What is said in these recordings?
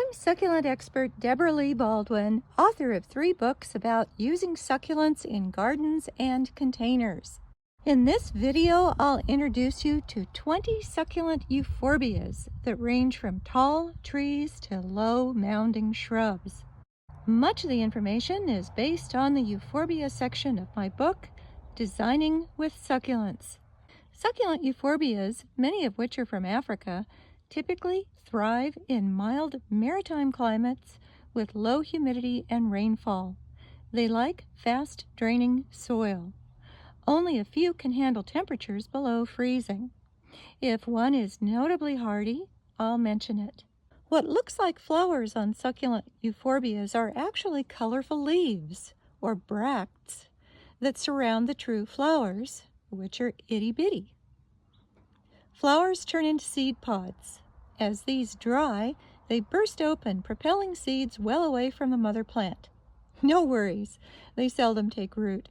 I'm succulent expert Debra Lee Baldwin, author of 3 books about using succulents in gardens and containers. In this video, I'll introduce you to 20 succulent euphorbias that range from tall trees to low mounding shrubs. Much of the information is based on the euphorbia section of my book, Designing with Succulents. Succulent euphorbias, many of which are from Africa, typically thrive in mild maritime climates with low humidity and rainfall. They like fast-draining soil. Only a few can handle temperatures below freezing. If one is notably hardy, I'll mention it. What looks like flowers on succulent euphorbias are actually colorful leaves, or bracts, that surround the true flowers, which are itty-bitty. Flowers turn into seed pods. As these dry, they burst open, propelling seeds well away from the mother plant. No worries, they seldom take root.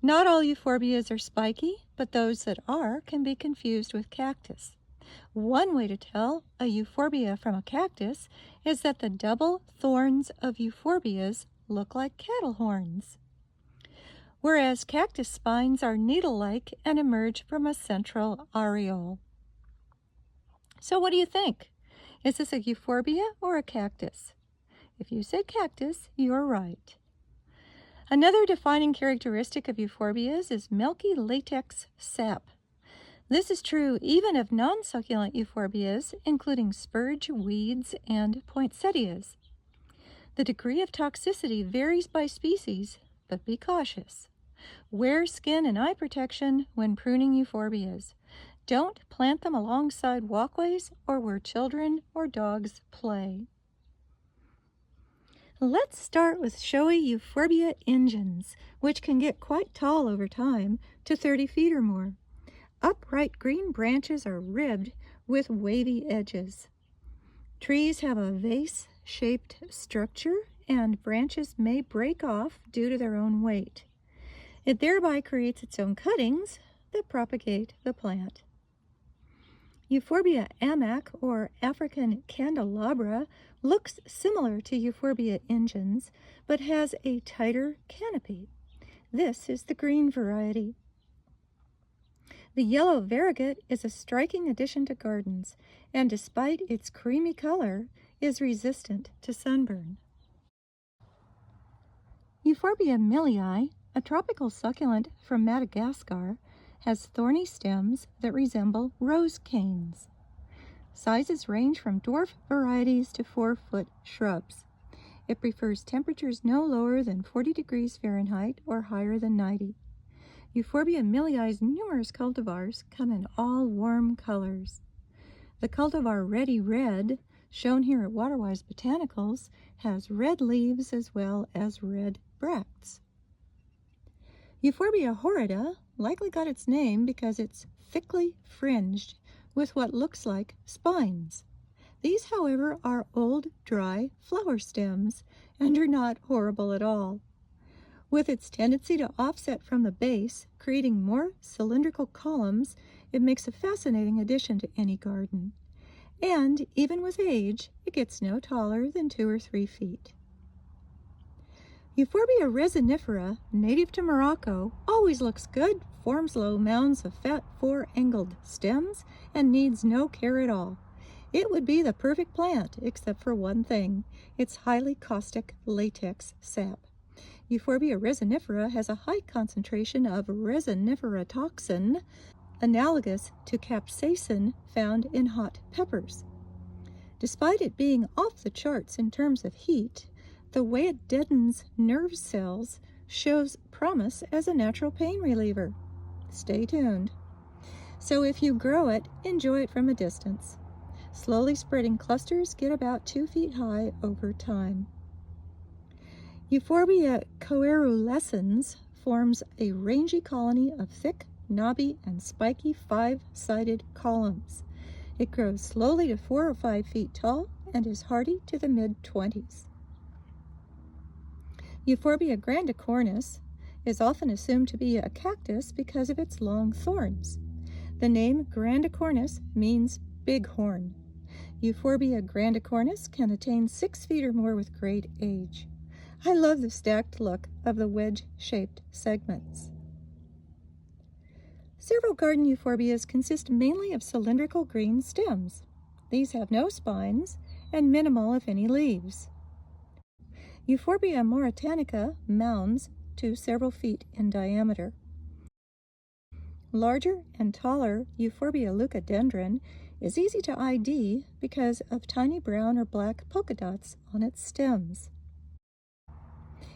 Not all euphorbias are spiky, but those that are can be confused with cactus. One way to tell a euphorbia from a cactus is that the double thorns of euphorbias look like cattle horns, whereas cactus spines are needle-like and emerge from a central areole. So what do you think? Is this a euphorbia or a cactus? If you said cactus, you're right. Another defining characteristic of euphorbias is milky latex sap. This is true even of non-succulent euphorbias, including spurge, weeds, and poinsettias. The degree of toxicity varies by species, but be cautious. Wear skin and eye protection when pruning euphorbias. Don't plant them alongside walkways or where children or dogs play. Let's start with showy Euphorbia ingens, which can get quite tall over time, to 30 feet or more. Upright green branches are ribbed with wavy edges. Trees have a vase-shaped structure, and branches may break off due to their own weight. It thereby creates its own cuttings that propagate the plant. Euphorbia ammak, or African candelabra, looks similar to Euphorbia ingens, but has a tighter canopy. This is the green variety. The yellow variegated is a striking addition to gardens, and despite its creamy color, is resistant to sunburn. Euphorbia milii, a tropical succulent from Madagascar, has thorny stems that resemble rose canes. Sizes range from dwarf varieties to 4-foot shrubs. It prefers temperatures no lower than 40 degrees Fahrenheit or higher than 90. Euphorbia milii's numerous cultivars come in all warm colors. The cultivar Ready Red, shown here at Waterwise Botanicals, has red leaves as well as red bracts. Euphorbia horrida likely got its name because it's thickly fringed with what looks like spines. These, however, are old, dry flower stems and are not horrible at all. With its tendency to offset from the base, creating more cylindrical columns, it makes a fascinating addition to any garden. And even with age, it gets no taller than 2 or 3 feet. Euphorbia resinifera, native to Morocco, always looks good, forms low mounds of fat 4-angled stems, and needs no care at all. It would be the perfect plant, except for one thing: its highly caustic latex sap. Euphorbia resinifera has a high concentration of resinifera toxin, analogous to capsaicin found in hot peppers. Despite it being off the charts in terms of heat, the way it deadens nerve cells shows promise as a natural pain reliever. Stay tuned. So if you grow it, enjoy it from a distance. Slowly spreading clusters get about 2 feet high over time. Euphorbia coerulescens forms a rangy colony of thick, knobby, and spiky 5-sided columns. It grows slowly to 4 or 5 feet tall and is hardy to the mid-20s. Euphorbia grandicornis is often assumed to be a cactus because of its long thorns. The name grandicornis means bighorn. Euphorbia grandicornis can attain 6 feet or more with great age. I love the stacked look of the wedge-shaped segments. Several garden euphorbias consist mainly of cylindrical green stems. These have no spines and minimal, if any, leaves. Euphorbia mauritanica mounds to several feet in diameter. Larger and taller Euphorbia leucadendron is easy to ID because of tiny brown or black polka dots on its stems.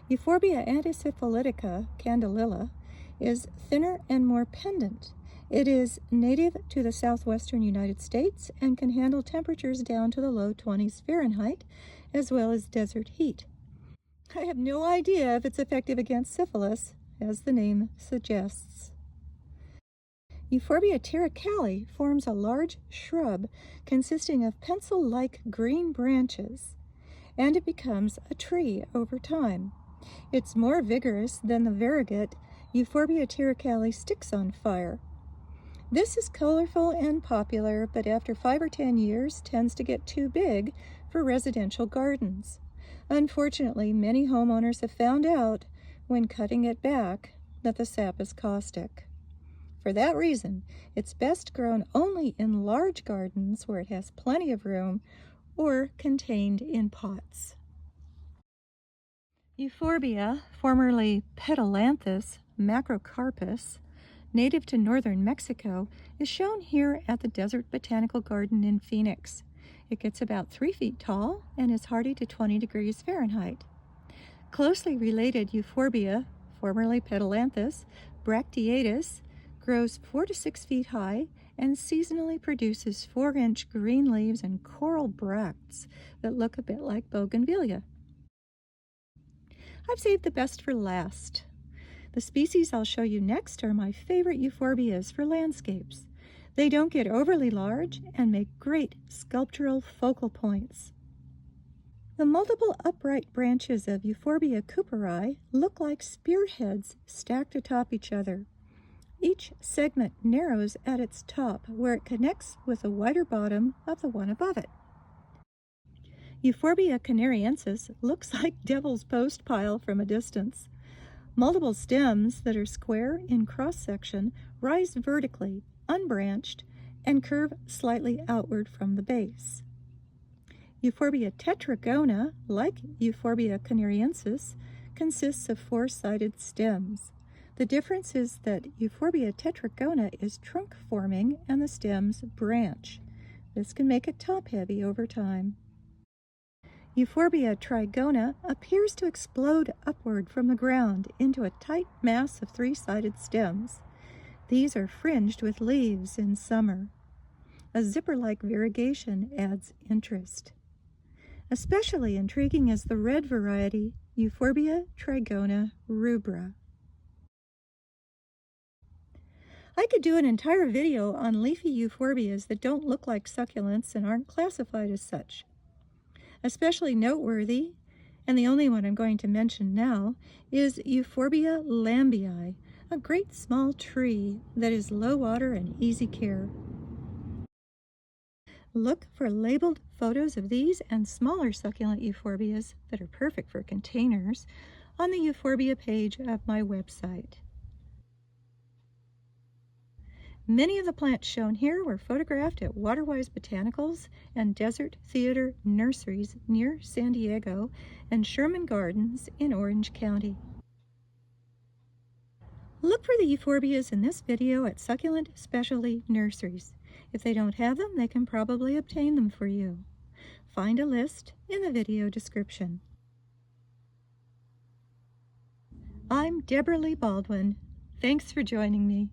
Euphorbia antisyphilitica, candelilla, is thinner and more pendant. It is native to the southwestern United States and can handle temperatures down to the low 20s Fahrenheit, as well as desert heat. I have no idea if it's effective against syphilis, as the name suggests. Euphorbia tirucalli forms a large shrub consisting of pencil-like green branches, and it becomes a tree over time. It's more vigorous than the variegate Euphorbia tirucalli sticks on fire. This is colorful and popular, but after 5 or 10 years tends to get too big for residential gardens. Unfortunately, many homeowners have found out when cutting it back that the sap is caustic. For that reason, it's best grown only in large gardens where it has plenty of room or contained in pots. Euphorbia, formerly Pedilanthus macrocarpus, native to northern Mexico, is shown here at the Desert Botanical Garden in Phoenix. It gets about 3 feet tall and is hardy to 20 degrees Fahrenheit. Closely related Euphorbia, formerly Pedilanthus, bracteatus, grows 4 to 6 feet high and seasonally produces 4-inch green leaves and coral bracts that look a bit like bougainvillea. I've saved the best for last. The species I'll show you next are my favorite euphorbias for landscapes. They don't get overly large and make great sculptural focal points. The multiple upright branches of Euphorbia cooperi look like spearheads stacked atop each other. Each segment narrows at its top where it connects with the wider bottom of the one above it. Euphorbia canariensis looks like devil's post pile from a distance. Multiple stems that are square in cross-section rise vertically, unbranched, and curve slightly outward from the base. Euphorbia tetragona, like Euphorbia canariensis, consists of 4-sided stems. The difference is that Euphorbia tetragona is trunk-forming and the stems branch. This can make it top-heavy over time. Euphorbia trigona appears to explode upward from the ground into a tight mass of 3-sided stems. These are fringed with leaves in summer. A zipper-like variegation adds interest. Especially intriguing is the red variety, Euphorbia trigona rubra. I could do an entire video on leafy euphorbias that don't look like succulents and aren't classified as such. Especially noteworthy, and the only one I'm going to mention now, is Euphorbia lambii, a great small tree that is low water and easy care. Look for labeled photos of these and smaller succulent euphorbias that are perfect for containers on the Euphorbia page of my website. Many of the plants shown here were photographed at Waterwise Botanicals and Desert Theater Nurseries near San Diego and Sherman Gardens in Orange County. Look for the euphorbias in this video at Succulent Specialty Nurseries. If they don't have them, they can probably obtain them for you. Find a list in the video description. I'm Debra Lee Baldwin. Thanks for joining me.